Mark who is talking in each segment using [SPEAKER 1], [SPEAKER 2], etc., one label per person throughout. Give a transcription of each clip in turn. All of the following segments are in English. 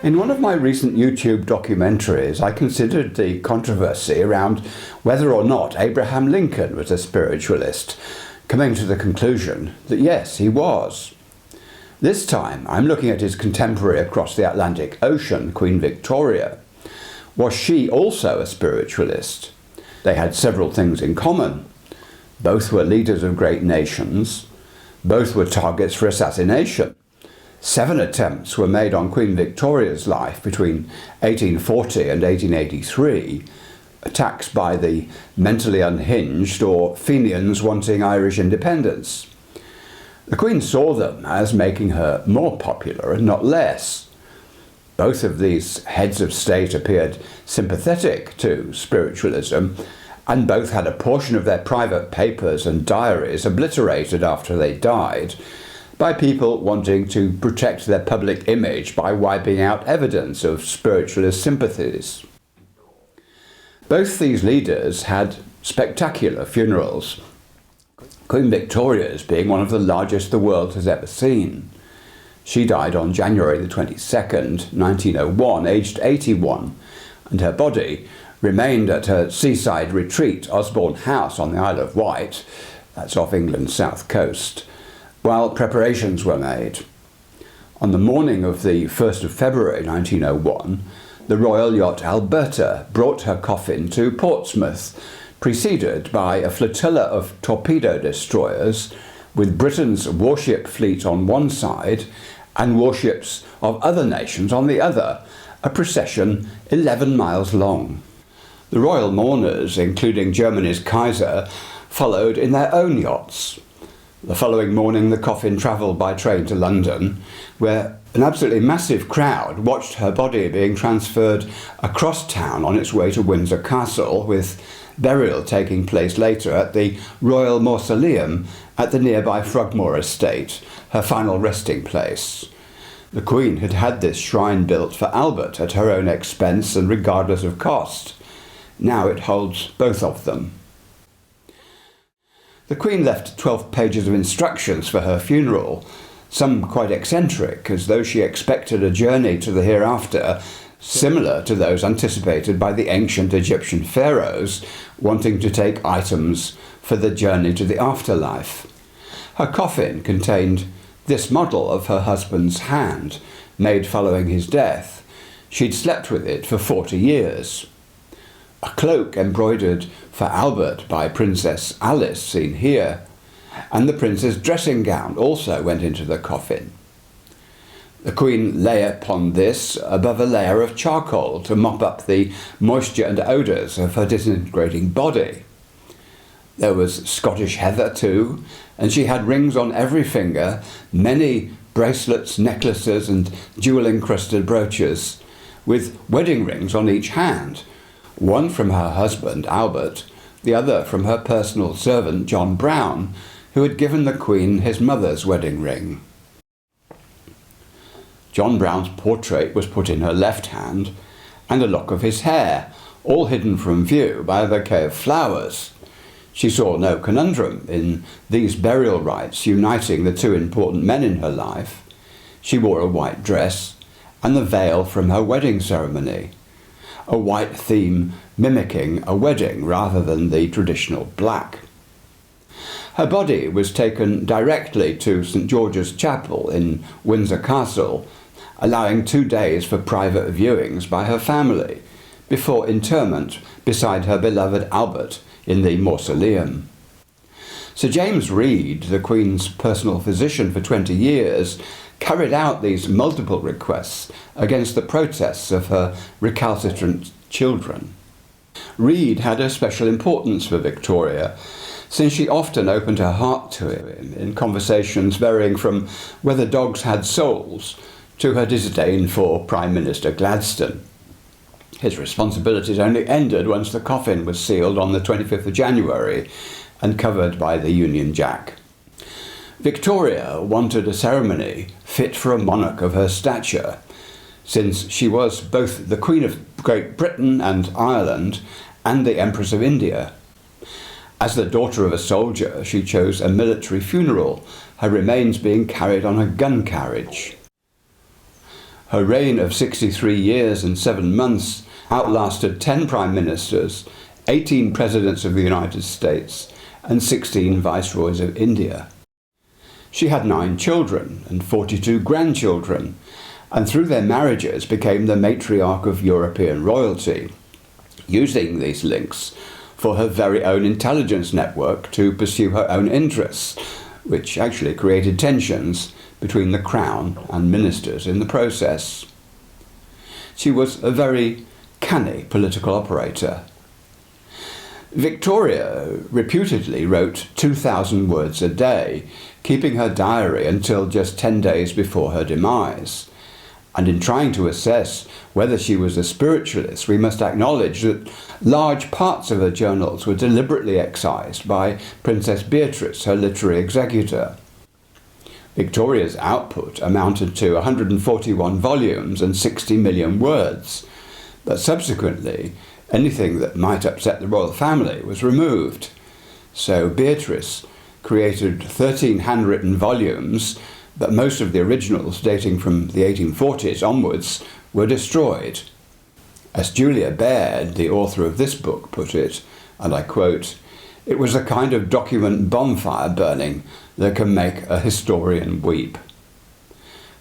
[SPEAKER 1] In one of my recent YouTube documentaries, I considered the controversy around whether or not Abraham Lincoln was a spiritualist, coming to the conclusion that yes, he was. This time, I'm looking at his contemporary across the Atlantic Ocean, Queen Victoria. Was she also a spiritualist? They had several things in common. Both were leaders of great nations. Both were targets for assassination. 7 attempts were made on Queen Victoria's life between 1840 and 1883, attacks by the mentally unhinged or Fenians wanting Irish independence. The Queen saw them as making her more popular and not less. Both of these heads of state appeared sympathetic to spiritualism, and both had a portion of their private papers and diaries obliterated after they died by people wanting to protect their public image by wiping out evidence of spiritualist sympathies. Both these leaders had spectacular funerals, Queen Victoria's being one of the largest the world has ever seen. She died on January the 22nd, 1901, aged 81, and her body remained at her seaside retreat, Osborne House on the Isle of Wight, that's off England's south coast, while preparations were made. On the morning of the 1st of February 1901, the royal yacht Alberta brought her coffin to Portsmouth, preceded by a flotilla of torpedo destroyers with Britain's warship fleet on one side and warships of other nations on the other, a procession 11 miles long. The royal mourners, including Germany's Kaiser, followed in their own yachts. The following morning, the coffin travelled by train to London, where an absolutely massive crowd watched her body being transferred across town on its way to Windsor Castle, with burial taking place later at the Royal Mausoleum at the nearby Frogmore Estate, her final resting place. The Queen had had this shrine built for Albert at her own expense and regardless of cost. Now it holds both of them. The Queen left 12 pages of instructions for her funeral, some quite eccentric, as though she expected a journey to the hereafter similar to those anticipated by the ancient Egyptian pharaohs wanting to take items for the journey to the afterlife. Her coffin contained this model of her husband's hand, made following his death. She'd slept with it for 40 years. A cloak embroidered for Albert by Princess Alice, seen here, and the prince's dressing gown also went into the coffin. The Queen lay upon this above a layer of charcoal to mop up the moisture and odours of her disintegrating body. There was Scottish heather too, and she had rings on every finger, many bracelets, necklaces and jewel-encrusted brooches, with wedding rings on each hand, one from her husband, Albert, the other from her personal servant, John Brown, who had given the Queen his mother's wedding ring. John Brown's portrait was put in her left hand, and a lock of his hair, all hidden from view by a bouquet of flowers. She saw no conundrum in these burial rites uniting the two important men in her life. She wore a white dress and the veil from her wedding ceremony, a white theme mimicking a wedding rather than the traditional black. Her body was taken directly to St. George's Chapel in Windsor Castle, allowing 2 days for private viewings by her family, before interment beside her beloved Albert in the mausoleum. Sir James Reed, the Queen's personal physician for 20 years, carried out these multiple requests against the protests of her recalcitrant children. Reed had a special importance for Victoria, since she often opened her heart to him in conversations varying from whether dogs had souls to her disdain for Prime Minister Gladstone. His responsibilities only ended once the coffin was sealed on the 25th of January and covered by the Union Jack. Victoria wanted a ceremony fit for a monarch of her stature, since she was both the Queen of Great Britain and Ireland and the Empress of India. As the daughter of a soldier, she chose a military funeral, her remains being carried on a gun carriage. Her reign of 63 years and 7 months outlasted 10 prime ministers, 18 presidents of the United States, and 16 viceroys of India. She had 9 children and 42 grandchildren, and through their marriages became the matriarch of European royalty, using these links for her very own intelligence network to pursue her own interests, which actually created tensions between the crown and ministers in the process. She was a very canny political operator. Victoria reputedly wrote 2,000 words a day, keeping her diary until just 10 days before her demise. And in trying to assess whether she was a spiritualist, we must acknowledge that large parts of her journals were deliberately excised by Princess Beatrice, her literary executor. Victoria's output amounted to 141 volumes and 60 million words, but subsequently anything that might upset the royal family was removed. So Beatrice created 13 handwritten volumes, but most of the originals, dating from the 1840s onwards, were destroyed. As Julia Baird, the author of this book, put it, and I quote, "It was a kind of document bonfire burning that can make a historian weep."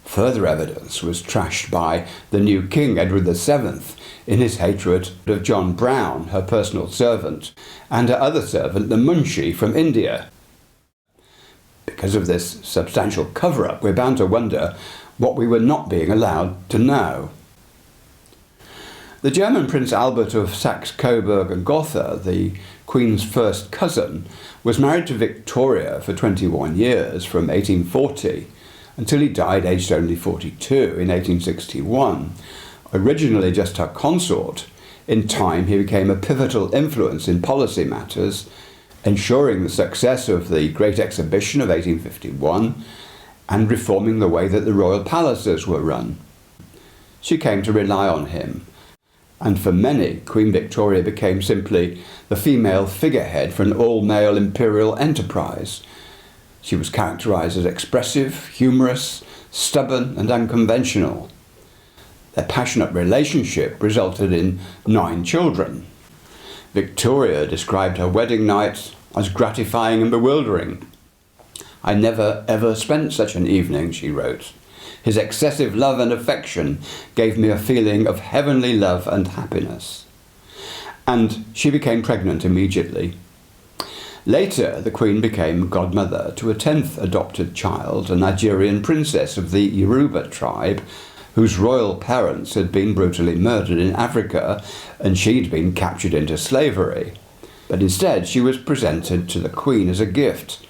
[SPEAKER 1] Further evidence was trashed by the new King, Edward VII, in his hatred of John Brown, her personal servant, and her other servant, the Munshi from India. Because of this substantial cover-up, we're bound to wonder what we were not being allowed to know. The German Prince Albert of Saxe-Coburg and Gotha, the Queen's first cousin, was married to Victoria for 21 years, from 1840 until he died aged only 42 in 1861. Originally just her consort, in time he became a pivotal influence in policy matters, ensuring the success of the Great Exhibition of 1851 and reforming the way that the royal palaces were run. She came to rely on him, and for many, Queen Victoria became simply the female figurehead for an all-male imperial enterprise. She was characterised as expressive, humorous, stubborn and unconventional. Their passionate relationship resulted in 9 children. Victoria described her wedding night as gratifying and bewildering. "I never ever spent such an evening," she wrote. "His excessive love and affection gave me a feeling of heavenly love and happiness." And she became pregnant immediately. Later, the Queen became godmother to a 10th adopted child, a Nigerian princess of the Yoruba tribe, whose royal parents had been brutally murdered in Africa, and she'd been captured into slavery. But instead she was presented to the Queen as a gift.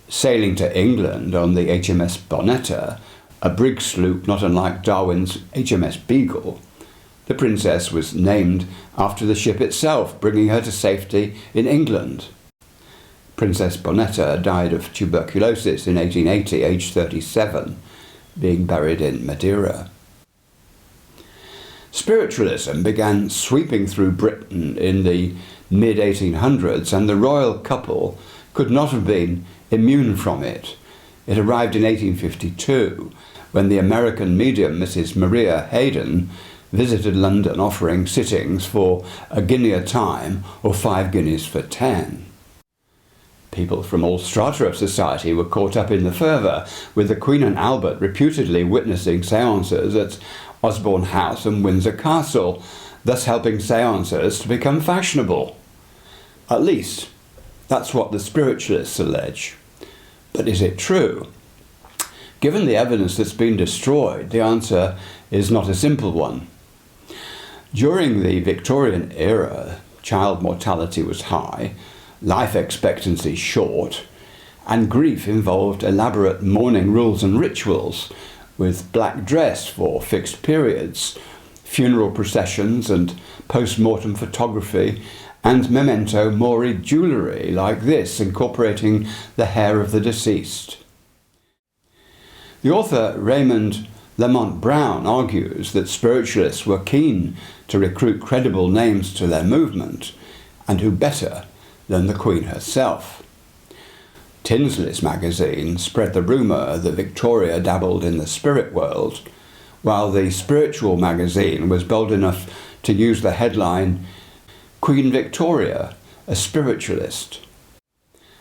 [SPEAKER 1] Sailing to England on the HMS Bonetta, a brig sloop not unlike Darwin's HMS Beagle, the princess was named after the ship itself, bringing her to safety in England. Princess Bonetta died of tuberculosis in 1880, aged 37, being buried in Madeira. Spiritualism began sweeping through Britain in the mid-1800s, and the royal couple could not have been immune from it. It arrived in 1852, when the American medium Mrs. Maria Hayden visited London, offering sittings for a guinea a time or 5 guineas for 10. People from all strata of society were caught up in the fervour, with the Queen and Albert reputedly witnessing seances at Osborne House and Windsor Castle, thus helping seances to become fashionable. At least, that's what the spiritualists allege. But is it true? Given the evidence that's been destroyed, the answer is not a simple one. During the Victorian era, child mortality was high, life expectancy short, and grief involved elaborate mourning rules and rituals, with black dress for fixed periods, funeral processions and post-mortem photography, and memento mori jewellery like this, incorporating the hair of the deceased. The author Raymond Lamont Brown argues that spiritualists were keen to recruit credible names to their movement, and who better than the Queen herself. Tinsley's magazine spread the rumour that Victoria dabbled in the spirit world, while the Spiritual magazine was bold enough to use the headline, "Queen Victoria, a Spiritualist."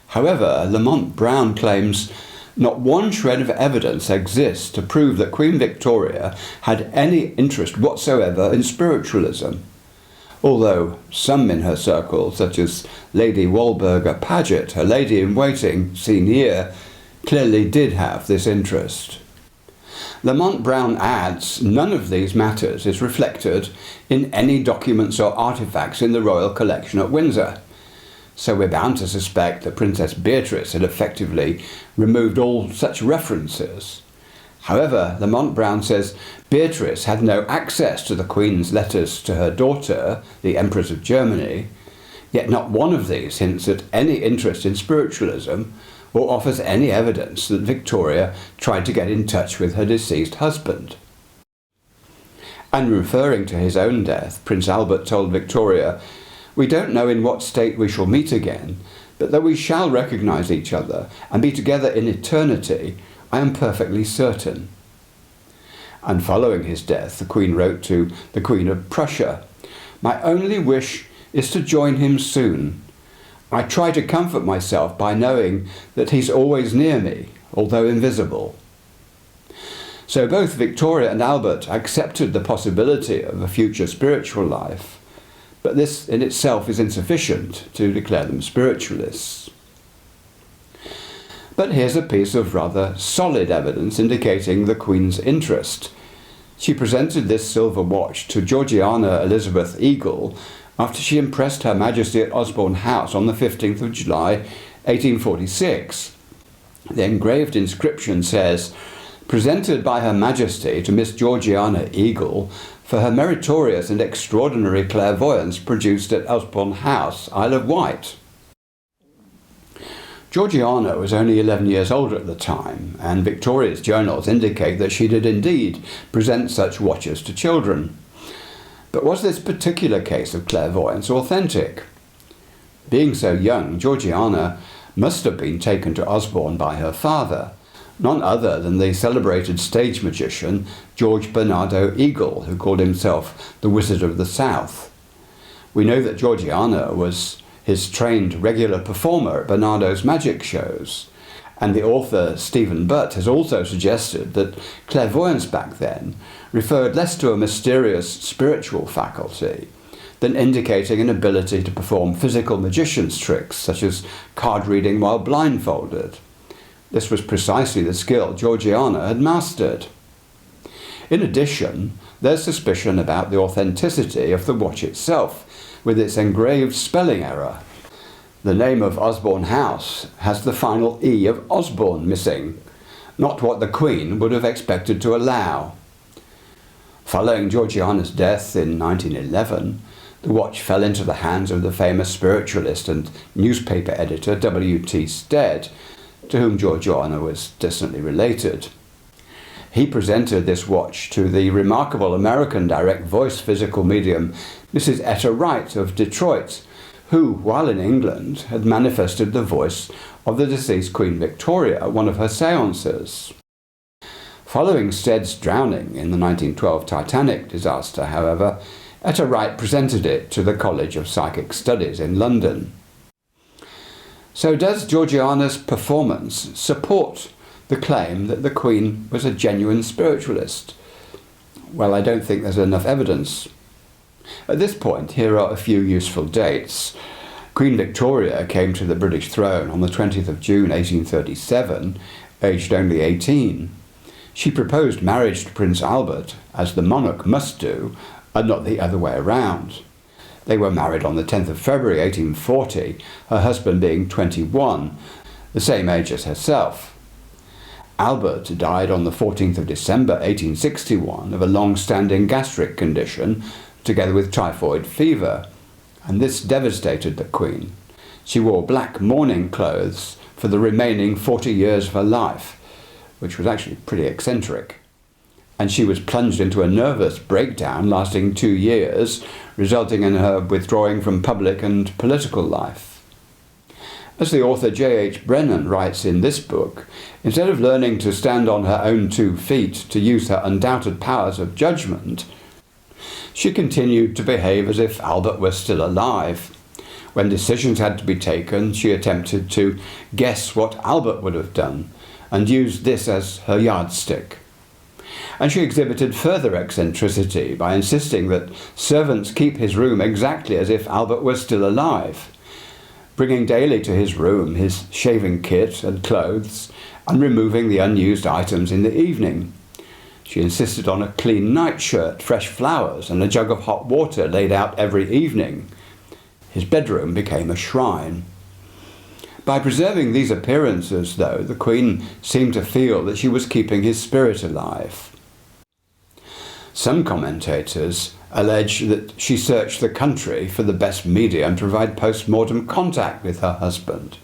[SPEAKER 1] However, Lamont Brown claims not one shred of evidence exists to prove that Queen Victoria had any interest whatsoever in spiritualism, although some in her circle, such as Lady Walburga Paget, her lady-in-waiting, seen here, clearly did have this interest. Lamont Brown adds none of these matters is reflected in any documents or artefacts in the royal collection at Windsor, so we're bound to suspect that Princess Beatrice had effectively removed all such references. However, Lamont Brown says Beatrice had no access to the Queen's letters to her daughter, the Empress of Germany, yet not one of these hints at any interest in spiritualism or offers any evidence that Victoria tried to get in touch with her deceased husband. And referring to his own death, Prince Albert told Victoria, "We don't know in what state we shall meet again, but that we shall recognise each other and be together in eternity, I am perfectly certain." And following his death, the Queen wrote to the Queen of Prussia, "My only wish is to join him soon. I try to comfort myself by knowing that he's always near me, although invisible." So both Victoria and Albert accepted the possibility of a future spiritual life, but this in itself is insufficient to declare them spiritualists. But here's a piece of rather solid evidence indicating the Queen's interest. She presented this silver watch to Georgiana Elizabeth Eagle after she impressed Her Majesty at Osborne House on the 15th of July 1846. The engraved inscription says, "Presented by Her Majesty to Miss Georgiana Eagle for her meritorious and extraordinary clairvoyance produced at Osborne House, Isle of Wight." Georgiana was only 11 years old at the time, and Victoria's journals indicate that she did indeed present such watches to children. But was this particular case of clairvoyance authentic? Being so young, Georgiana must have been taken to Osborne by her father, none other than the celebrated stage magician George Bernardo Eagle, who called himself the Wizard of the South. We know that Georgiana was his trained regular performer at Bernardo's magic shows, and the author Stephen Butt has also suggested that clairvoyance back then referred less to a mysterious spiritual faculty than indicating an ability to perform physical magician's tricks such as card reading while blindfolded. This was precisely the skill Georgiana had mastered. In addition, there's suspicion about the authenticity of the watch itself, with its engraved spelling error. The name of Osborne House has the final E of Osborne missing, not what the Queen would have expected to allow. Following Georgiana's death in 1911, the watch fell into the hands of the famous spiritualist and newspaper editor W.T. Stead, to whom Georgiana was distantly related. He presented this watch to the remarkable American direct voice physical medium Mrs. Etta Wright of Detroit, who, while in England, had manifested the voice of the deceased Queen Victoria at one of her seances. Following Stead's drowning in the 1912 Titanic disaster, however, Etta Wright presented it to the College of Psychic Studies in London. So does Georgiana's performance support the claim that the Queen was a genuine spiritualist? Well, I don't think there's enough evidence. At this point, here are a few useful dates. Queen Victoria came to the British throne on the 20th of June 1837, aged only 18. She proposed marriage to Prince Albert, as the monarch must do, and not the other way around. They were married on the 10th of February 1840, her husband being 21, the same age as herself. Albert died on the 14th of December 1861 of a long-standing gastric condition, together with typhoid fever, and this devastated the Queen. She wore black mourning clothes for the remaining 40 years of her life, which was actually pretty eccentric. And she was plunged into a nervous breakdown lasting 2 years, resulting in her withdrawing from public and political life. As the author J.H. Brennan writes in this book, instead of learning to stand on her own 2 feet to use her undoubted powers of judgment, she continued to behave as if Albert were still alive. When decisions had to be taken, she attempted to guess what Albert would have done and used this as her yardstick. And she exhibited further eccentricity by insisting that servants keep his room exactly as if Albert were still alive, bringing daily to his room his shaving kit and clothes and removing the unused items in the evening. She insisted on a clean nightshirt, fresh flowers, and a jug of hot water laid out every evening. His bedroom became a shrine. By preserving these appearances, though, the Queen seemed to feel that she was keeping his spirit alive. Some commentators allege that she searched the country for the best medium to provide post-mortem contact with her husband.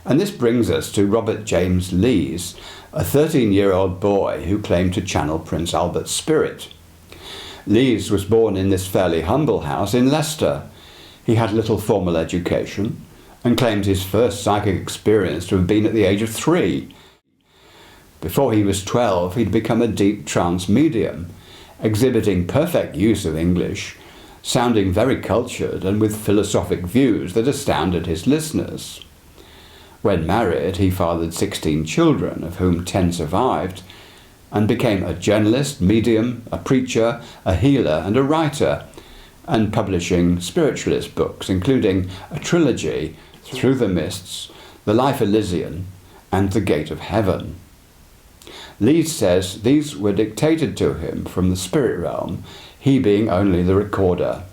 [SPEAKER 1] And this brings us to Robert James Lees, a 13-year-old boy who claimed to channel Prince Albert's spirit. Lees was born in this fairly humble house in Leicester. He had little formal education and claimed his first psychic experience to have been at the age of 3. Before he was 12, he'd become a deep trance medium, exhibiting perfect use of English, sounding very cultured and with philosophic views that astounded his listeners. When married, he fathered 16 children, of whom 10 survived, and became a journalist, medium, a preacher, a healer, and a writer, and publishing spiritualist books, including a trilogy, Through the Mists, The Life Elysian, and The Gate of Heaven. Lees says these were dictated to him from the spirit realm, he being only the recorder.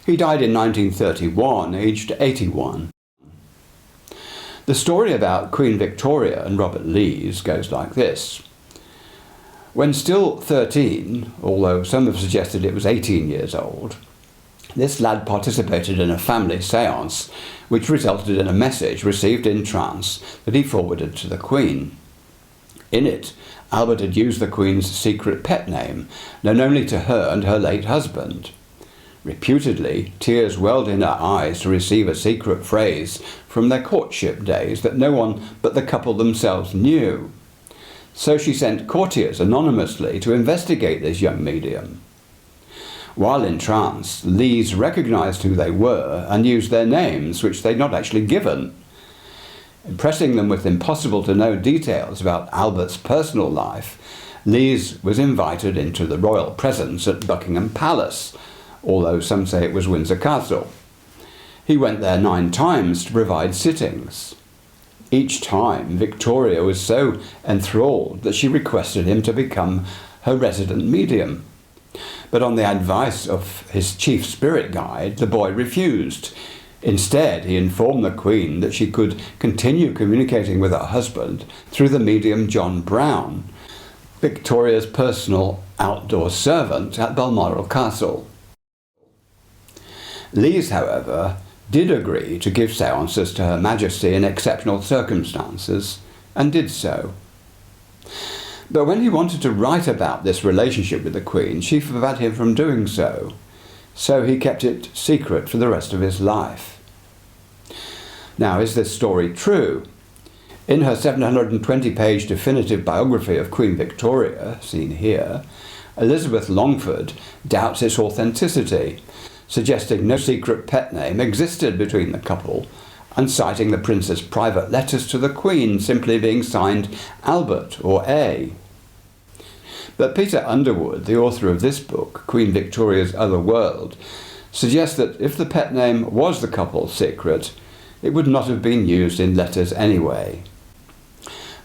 [SPEAKER 1] He died in 1931, aged 81. The story about Queen Victoria and Robert Lees goes like this. When still 13, although some have suggested it was 18 years old, this lad participated in a family seance which resulted in a message received in trance that he forwarded to the Queen. In it, Albert had used the Queen's secret pet name, known only to her and her late husband. Reputedly, tears welled in her eyes to receive a secret phrase from their courtship days that no one but the couple themselves knew. So she sent courtiers anonymously to investigate this young medium. While in trance, Lees recognised who they were and used their names, which they'd not actually given. Impressing them with impossible-to-know details about Albert's personal life, Lees was invited into the royal presence at Buckingham Palace, although some say it was Windsor Castle. He went there 9 times to provide sittings. Each time, Victoria was so enthralled that she requested him to become her resident medium. But on the advice of his chief spirit guide, the boy refused. Instead, he informed the Queen that she could continue communicating with her husband through the medium John Brown, Victoria's personal outdoor servant at Balmoral Castle. Lees, however, did agree to give seances to Her Majesty in exceptional circumstances, and did so. But when he wanted to write about this relationship with the Queen, she forbade him from doing so, so he kept it secret for the rest of his life. Now, is this story true? In her 720-page definitive biography of Queen Victoria, seen here, Elizabeth Longford doubts its authenticity, suggesting no secret pet name existed between the couple, and citing the prince's private letters to the Queen simply being signed Albert or A. But Peter Underwood, the author of this book, Queen Victoria's Other World, suggests that if the pet name was the couple's secret, it would not have been used in letters anyway.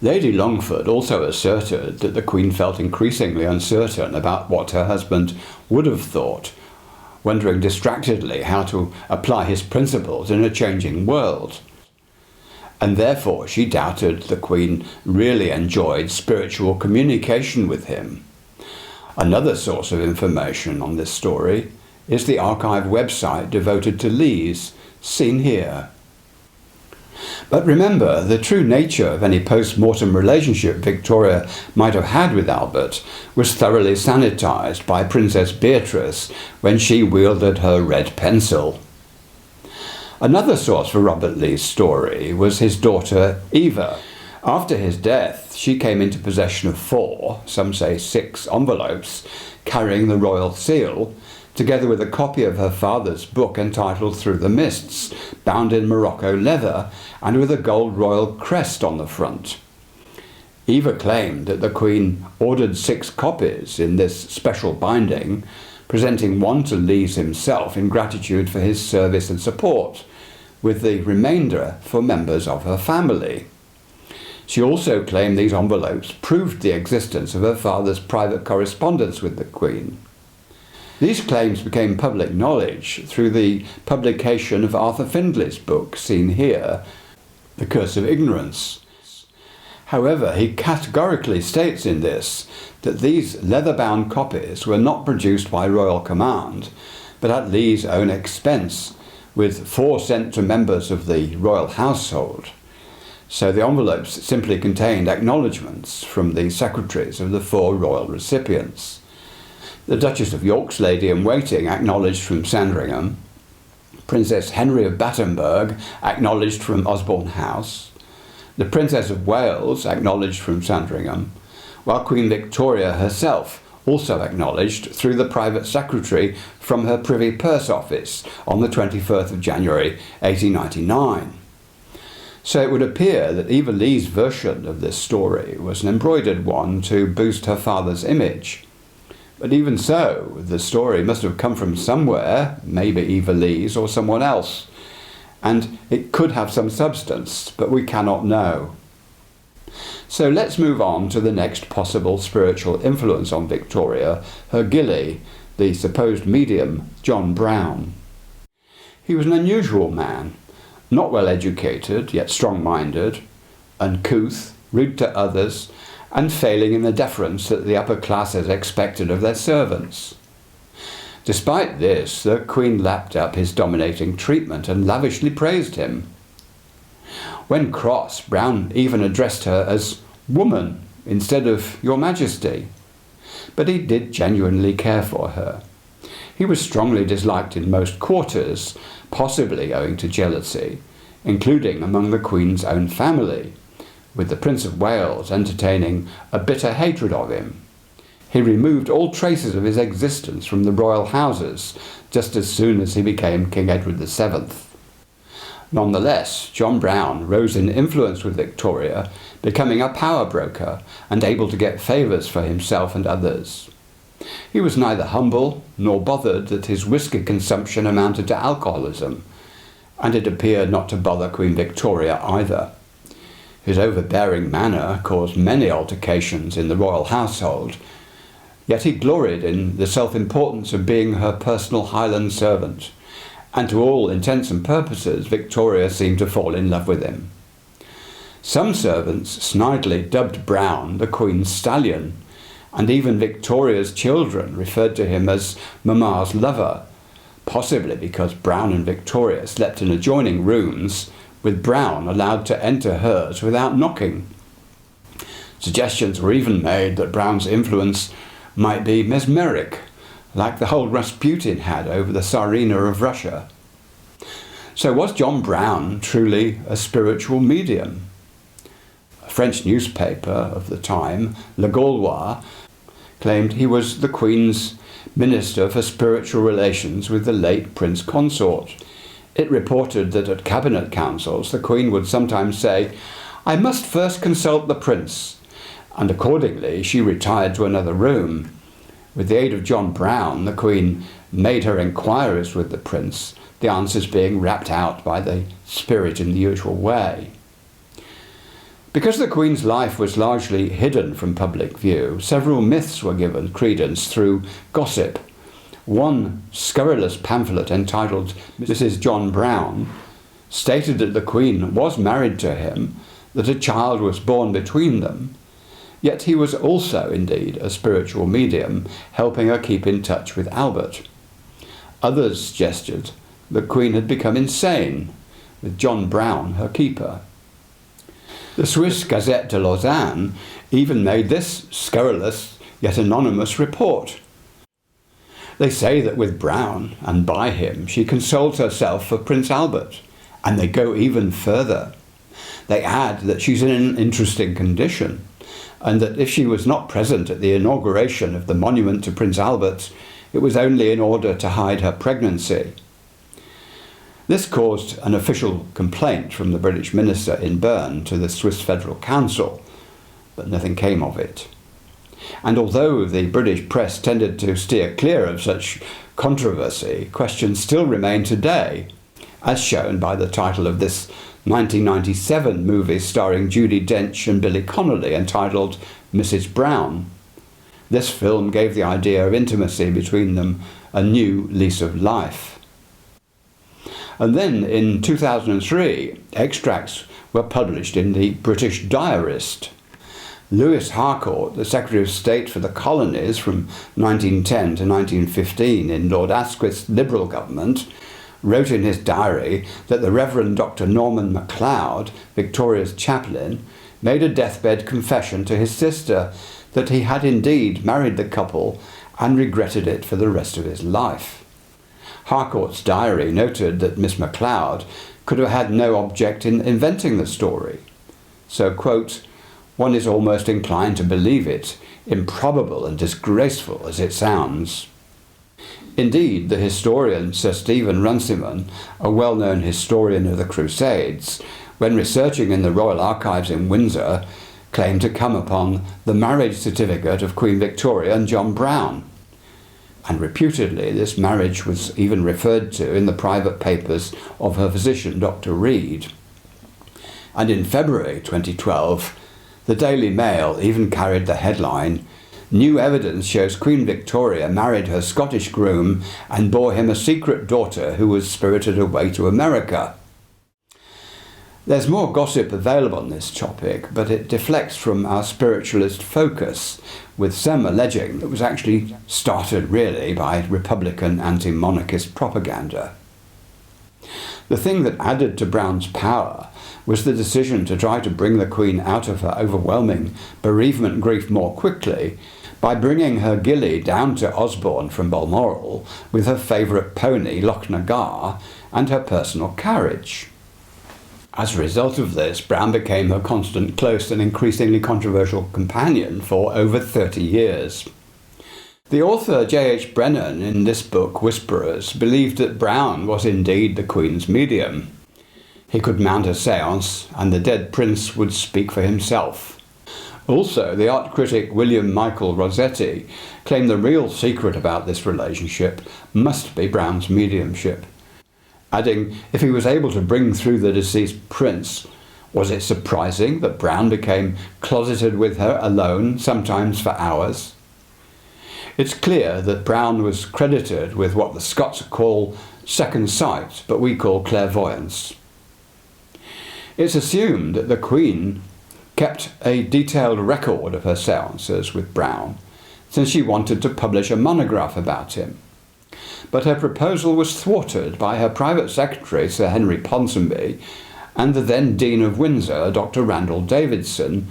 [SPEAKER 1] Lady Longford also asserted that the Queen felt increasingly uncertain about what her husband would have thought, wondering distractedly how to apply his principles in a changing world. And therefore she doubted the Queen really enjoyed spiritual communication with him. Another source of information on this story is the archive website devoted to Lees, seen here. But remember, the true nature of any post-mortem relationship Victoria might have had with Albert was thoroughly sanitised by Princess Beatrice when she wielded her red pencil. Another source for Robert Lee's story was his daughter Eva. After his death, she came into possession of 4, some say 6 envelopes carrying the royal seal, together with a copy of her father's book entitled Through the Mists, bound in Morocco leather and with a gold royal crest on the front. Eva claimed that the Queen ordered 6 copies in this special binding, presenting one to Lees himself in gratitude for his service and support, with the remainder for members of her family. She also claimed these envelopes proved the existence of her father's private correspondence with the Queen. These claims became public knowledge through the publication of Arthur Findlay's book, seen here, The Curse of Ignorance. However, he categorically states in this that these leather-bound copies were not produced by royal command, but at Lee's own expense, with 4 sent to members of the royal household. So the envelopes simply contained acknowledgements from the secretaries of the 4 royal recipients. The Duchess of York's lady-in-waiting acknowledged from Sandringham, Princess Henry of Battenberg acknowledged from Osborne House, the Princess of Wales acknowledged from Sandringham, while Queen Victoria herself also acknowledged through the private secretary from her Privy Purse office on the 21st of January 1899. So it would appear that Eva Lee's version of this story was an embroidered one to boost her father's image. But even so, the story must have come from somewhere, maybe Eva Lee's or someone else, and it could have some substance, but we cannot know. So let's move on to the next possible spiritual influence on Victoria, her gillie, the supposed medium, John Brown. He was an unusual man, not well educated, yet strong-minded, uncouth, rude to others, and failing in the deference that the upper classes expected of their servants. Despite this, the Queen lapped up his dominating treatment and lavishly praised him. When cross, Brown even addressed her as woman instead of Your Majesty. But he did genuinely care for her. He was strongly disliked in most quarters, possibly owing to jealousy, including among the Queen's own family, with the Prince of Wales entertaining a bitter hatred of him. He removed all traces of his existence from the royal houses just as soon as he became King Edward VII. Nonetheless, John Brown rose in influence with Victoria, becoming a power broker and able to get favours for himself and others. He was neither humble nor bothered that his whisky consumption amounted to alcoholism, and it appeared not to bother Queen Victoria either. His overbearing manner caused many altercations in the royal household, yet he gloried in the self-importance of being her personal Highland servant, and to all intents and purposes Victoria seemed to fall in love with him. Some servants snidely dubbed Brown the Queen's stallion, and even Victoria's children referred to him as Mamma's lover, possibly because Brown and Victoria slept in adjoining rooms, with Brown allowed to enter hers without knocking. Suggestions were even made that Brown's influence might be mesmeric, like the hold Rasputin had over the Tsarina of Russia. So was John Brown truly a spiritual medium? A French newspaper of the time, Le Gaulois, claimed he was the Queen's Minister for Spiritual Relations with the late Prince Consort. It reported that at cabinet councils the Queen would sometimes say, "I must first consult the Prince," and accordingly she retired to another room. With the aid of John Brown, the Queen made her inquiries with the Prince, the answers being rapped out by the spirit in the usual way. Because the Queen's life was largely hidden from public view, several myths were given credence through gossip. One scurrilous pamphlet entitled Mrs. John Brown stated that the Queen was married to him, that a child was born between them, yet he was also indeed a spiritual medium, helping her keep in touch with Albert. Others suggested the Queen had become insane, with John Brown her keeper. The Swiss Gazette de Lausanne even made this scurrilous yet anonymous report. They say that with Brown, and by him, she consoled herself for Prince Albert, And they go even further. They add that she's in an interesting condition, and that if she was not present at the inauguration of the monument to Prince Albert, it was only in order to hide her pregnancy. This caused an official complaint from the British minister in Bern to the Swiss Federal Council, but nothing came of it. And although the British press tended to steer clear of such controversy, questions still remain today, as shown by the title of this 1997 movie starring Judi Dench and Billy Connolly, entitled Mrs. Brown. This film gave the idea of intimacy between them a new lease of life. And then in 2003, extracts were published in the British Diarist. Lewis Harcourt, the Secretary of State for the Colonies from 1910 to 1915 in Lord Asquith's Liberal government, wrote in his diary that the Reverend Dr. Norman MacLeod, Victoria's chaplain, made a deathbed confession to his sister that he had indeed married the couple and regretted it for the rest of his life. Harcourt's diary noted that Miss MacLeod could have had no object in inventing the story. So, quote, "One is almost inclined to believe it, improbable and disgraceful as it sounds." Indeed, the historian Sir Stephen Runciman, a well-known historian of the Crusades, when researching in the Royal Archives in Windsor, claimed to come upon the marriage certificate of Queen Victoria and John Brown. And reputedly, this marriage was even referred to in the private papers of her physician, Dr. Reed. And in February 2012, the Daily Mail even carried the headline, "New evidence shows Queen Victoria married her Scottish groom and bore him a secret daughter who was spirited away to America." There's more gossip available on this topic, but it deflects from our spiritualist focus, with some alleging that it was actually started really by Republican anti-monarchist propaganda. The thing that added to Brown's power was the decision to try to bring the Queen out of her overwhelming bereavement grief more quickly by bringing her gilly down to Osborne from Balmoral with her favourite pony, Lochnagar, and her personal carriage. As a result of this, Brown became her constant, close and increasingly controversial companion for over 30 years. The author J.H. Brennan, in this book, Whisperers, believed that Brown was indeed the Queen's medium. He could mount a séance, and the dead prince would speak for himself. Also, the art critic William Michael Rossetti claimed the real secret about this relationship must be Brown's mediumship, adding, if he was able to bring through the deceased prince, was it surprising that Brown became closeted with her alone, sometimes for hours? It's clear that Brown was credited with what the Scots call second sight, but we call clairvoyance. It's assumed that the Queen kept a detailed record of her séances with Brown, since she wanted to publish a monograph about him. But her proposal was thwarted by her private secretary, Sir Henry Ponsonby, and the then Dean of Windsor, Dr. Randall Davidson,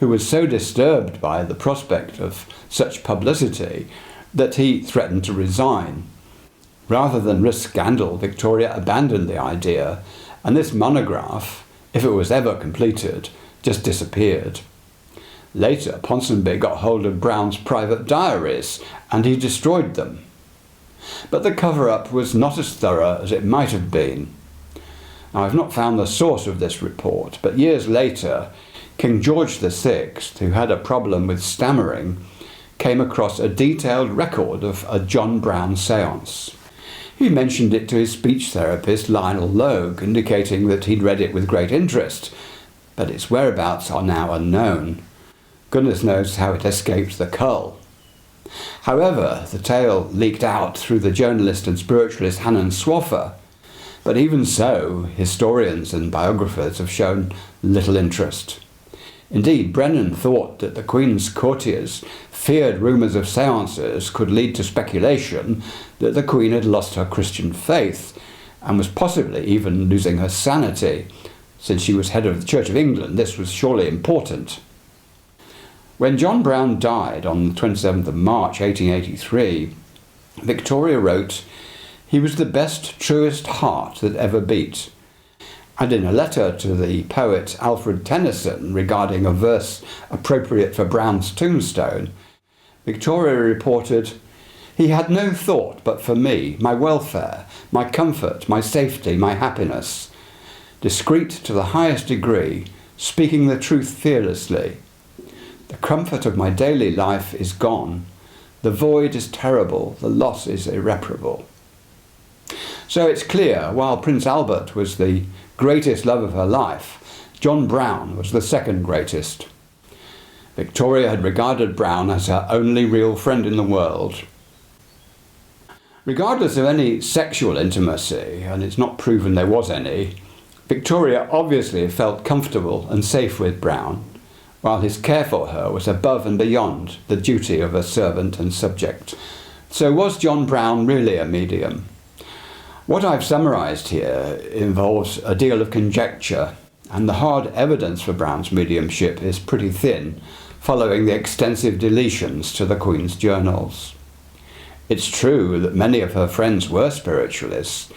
[SPEAKER 1] who was so disturbed by the prospect of such publicity that he threatened to resign. Rather than risk scandal, Victoria abandoned the idea, and this monograph, if it was ever completed, just disappeared. Later, Ponsonby got hold of Brown's private diaries, and he destroyed them. But the cover-up was not as thorough as it might have been. Now, I've not found the source of this report, but years later, King George VI, who had a problem with stammering, came across a detailed record of a John Brown séance. He mentioned it to his speech therapist Lionel Logue, indicating that he'd read it with great interest, but its whereabouts are now unknown. Goodness knows how it escaped the cull. However, the tale leaked out through the journalist and spiritualist Hannon Swaffer, but even so, historians and biographers have shown little interest. Indeed, Brennan thought that the Queen's courtiers feared rumours of séances could lead to speculation that the Queen had lost her Christian faith and was possibly even losing her sanity. Since she was head of the Church of England, this was surely important. When John Brown died on the 27th of March 1883, Victoria wrote, "He was the best, truest heart that ever beat. And in a letter to the poet Alfred Tennyson regarding a verse appropriate for Brown's tombstone, Victoria reported, "He had no thought but for me, my welfare, my comfort, my safety, my happiness. Discreet to the highest degree, speaking the truth fearlessly. The comfort of my daily life is gone. The void is terrible, the loss is irreparable." So it's clear, while Prince Albert was the greatest love of her life, John Brown was the second greatest. Victoria had regarded Brown as her only real friend in the world. Regardless of any sexual intimacy, and it's not proven there was any, Victoria obviously felt comfortable and safe with Brown, while his care for her was above and beyond the duty of a servant and subject. So was John Brown really a medium? What I've summarised here involves a deal of conjecture, and the hard evidence for Brown's mediumship is pretty thin, following the extensive deletions to the Queen's journals. It's true that many of her friends were spiritualists,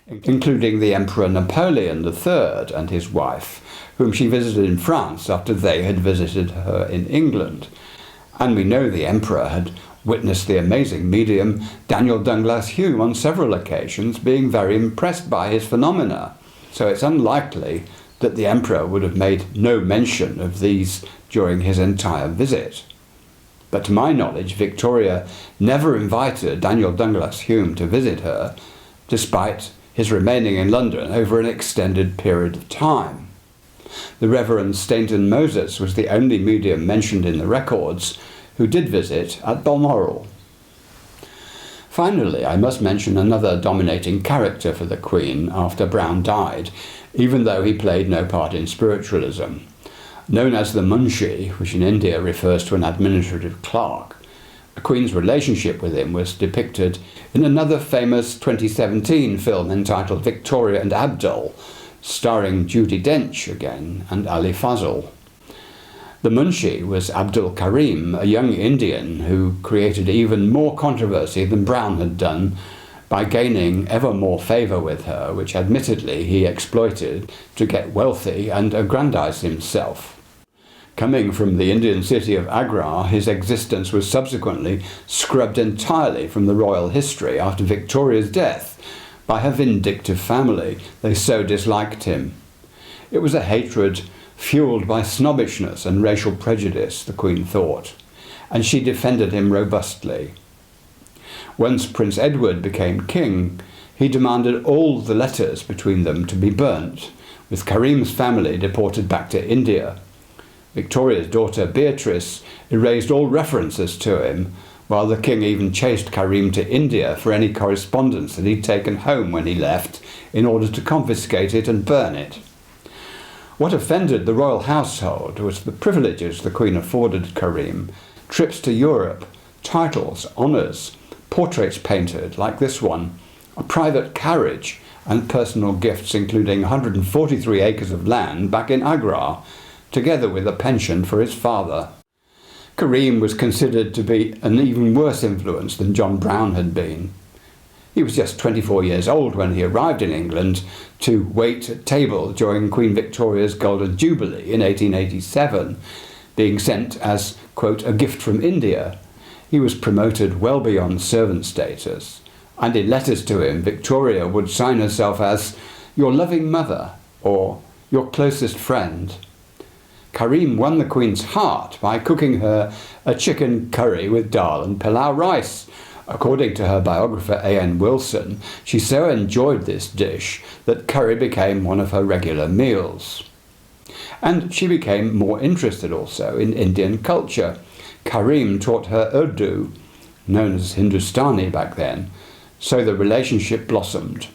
[SPEAKER 1] including the Emperor Napoleon III and his wife, whom she visited in France after they had visited her in England. And we know the Emperor had witnessed the amazing medium Daniel Douglas Hume on several occasions, being very impressed by his phenomena. So it's unlikely that the Emperor would have made no mention of these during his entire visit. But to my knowledge, Victoria never invited Daniel Douglas Hume to visit her, despite his remaining in London over an extended period of time. The Reverend Stainton Moses was the only medium mentioned in the records who did visit at Balmoral. Finally, I must mention another dominating character for the Queen after Brown died, even though he played no part in spiritualism. Known as the Munshi, which in India refers to an administrative clerk, the Queen's relationship with him was depicted in another famous 2017 film entitled Victoria and Abdul, starring Judi Dench again and Ali Fazl. The Munshi was Abdul Karim, a young Indian who created even more controversy than Brown had done by gaining ever more favour with her, which admittedly he exploited to get wealthy and aggrandize himself. Coming from the Indian city of Agra, his existence was subsequently scrubbed entirely from the royal history after Victoria's death by her vindictive family. They so disliked him. It was a hatred fueled by snobbishness and racial prejudice, the Queen thought, and she defended him robustly. Once Prince Edward became king, he demanded all the letters between them to be burnt, with Karim's family deported back to India. Victoria's daughter Beatrice erased all references to him, while the king even chased Karim to India for any correspondence that he'd taken home when he left, in order to confiscate it and burn it. What offended the royal household was the privileges the Queen afforded Karim: trips to Europe, titles, honours, portraits painted, like this one, a private carriage, and personal gifts including 143 acres of land back in Agra, together with a pension for his father. Karim was considered to be an even worse influence than John Brown had been. He was just 24 years old when he arrived in England to wait at table during Queen Victoria's Golden Jubilee in 1887, being sent as, quote, a gift from India. He was promoted well beyond servant status, and in letters to him, Victoria would sign herself as your loving mother or your closest friend. Karim won the Queen's heart by cooking her a chicken curry with dal and pilau rice. According to her biographer A.N. Wilson, she so enjoyed this dish that curry became one of her regular meals. And she became more interested also in Indian culture. Karim taught her Urdu, known as Hindustani back then, so the relationship blossomed.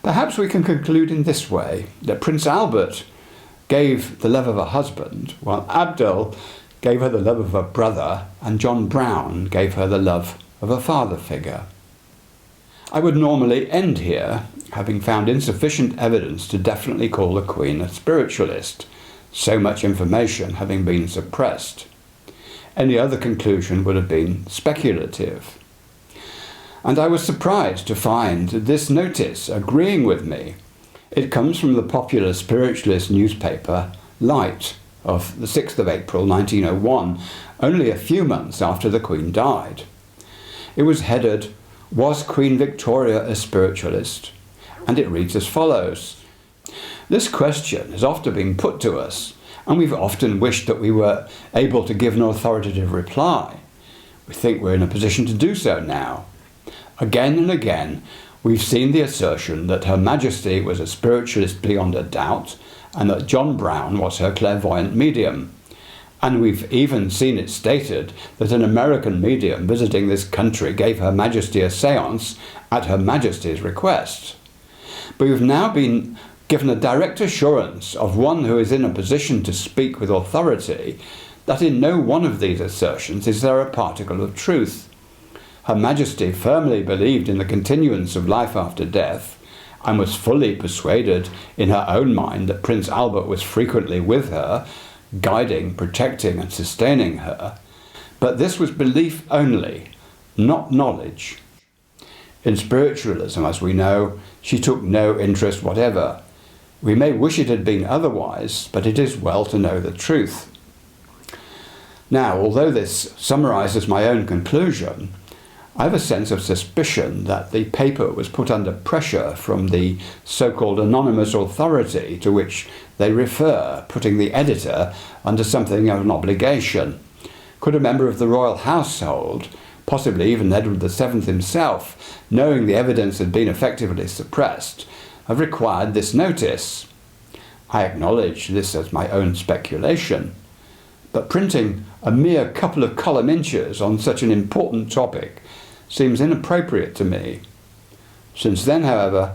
[SPEAKER 1] Perhaps we can conclude in this way, that Prince Albert gave the love of a husband, while Abdul gave her the love of a brother, and John Brown gave her the love of a father figure. I would normally end here, having found insufficient evidence to definitely call the Queen a spiritualist, so much information having been suppressed. Any other conclusion would have been speculative. And I was surprised to find this notice agreeing with me. It comes from the popular spiritualist newspaper Light of the 6th of April 1901, only a few months after the Queen died. It was headed, "Was Queen Victoria a spiritualist?" And it reads as follows. This question has often been put to us, and we've often wished that we were able to give an authoritative reply. We think we're in a position to do so now. Again and again, we've seen the assertion that Her Majesty was a spiritualist beyond a doubt, and that John Brown was her clairvoyant medium. And we've even seen it stated that an American medium visiting this country gave Her Majesty a seance at Her Majesty's request. But we've now been given a direct assurance of one who is in a position to speak with authority that in no one of these assertions is there a particle of truth. Her Majesty firmly believed in the continuance of life after death, and was fully persuaded in her own mind that Prince Albert was frequently with her, guiding, protecting and sustaining her. But this was belief only, not knowledge. In spiritualism, as we know, she took no interest whatever. We may wish it had been otherwise, but it is well to know the truth. Now, although this summarises my own conclusion, I have a sense of suspicion that the paper was put under pressure from the so-called anonymous authority to which they refer, putting the editor under something of an obligation. Could a member of the royal household, possibly even Edward VII himself, knowing the evidence had been effectively suppressed, have required this notice? I acknowledge this as my own speculation, but printing a mere couple of column inches on such an important topic seems inappropriate to me. Since then, however,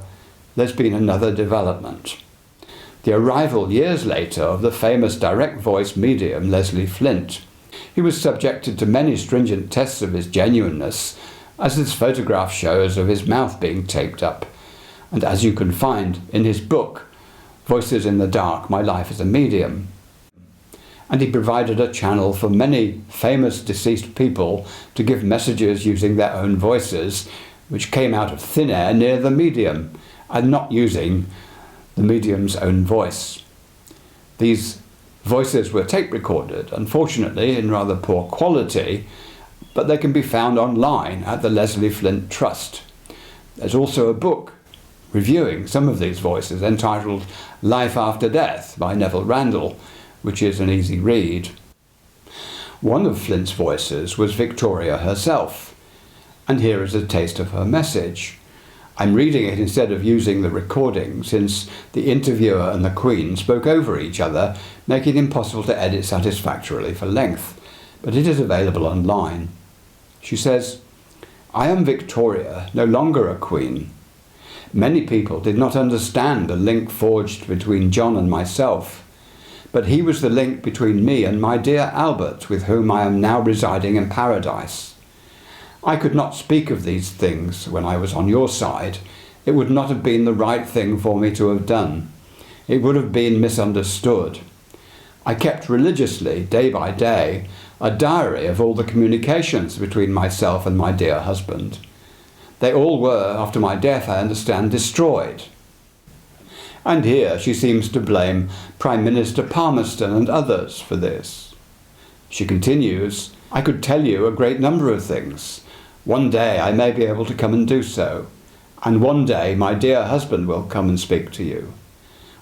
[SPEAKER 1] there's been another development. The arrival years later of the famous direct voice medium Leslie Flint. He was subjected to many stringent tests of his genuineness, as this photograph shows of his mouth being taped up, and as you can find in his book, Voices in the Dark, My Life as a Medium. And he provided a channel for many famous deceased people to give messages using their own voices, which came out of thin air near the medium, and not using the medium's own voice. These voices were tape recorded, unfortunately in rather poor quality, but they can be found online at the Leslie Flint Trust. There's also a book reviewing some of these voices entitled Life After Death by Neville Randall, which is an easy read. One of Flint's voices was Victoria herself, and here is a taste of her message. I'm reading it instead of using the recording, since the interviewer and the Queen spoke over each other, making it impossible to edit satisfactorily for length, but it is available online. She says, "I am Victoria, no longer a queen. Many people did not understand the link forged between John and myself, but he was the link between me and my dear Albert, with whom I am now residing in paradise. I could not speak of these things when I was on your side. It would not have been the right thing for me to have done. It would have been misunderstood. I kept religiously, day by day, a diary of all the communications between myself and my dear husband. They all were, after my death, I understand, destroyed." And here she seems to blame Prime Minister Palmerston and others for this. She continues, "I could tell you a great number of things. One day I may be able to come and do so, and one day my dear husband will come and speak to you.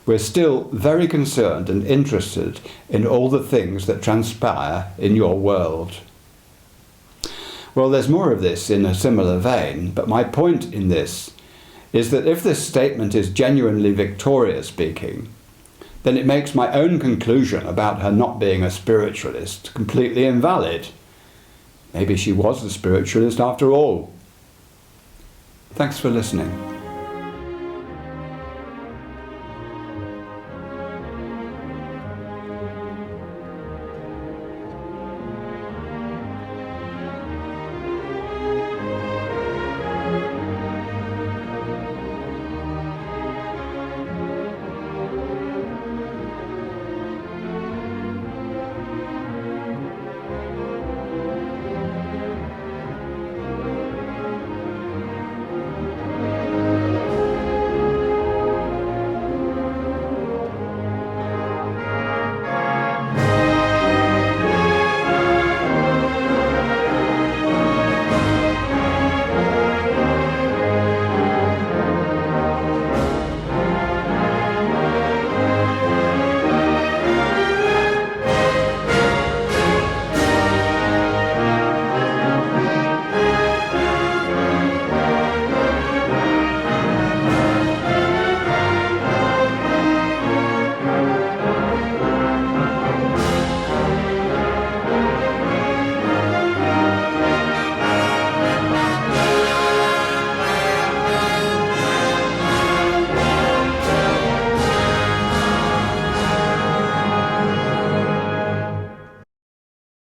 [SPEAKER 1] We're still very concerned and interested in all the things that transpire in your world." Well, there's more of this in a similar vein, but my point in this is that if this statement is genuinely Victoria speaking, then it makes my own conclusion about her not being a spiritualist completely invalid. Maybe she was a spiritualist after all. Thanks for listening.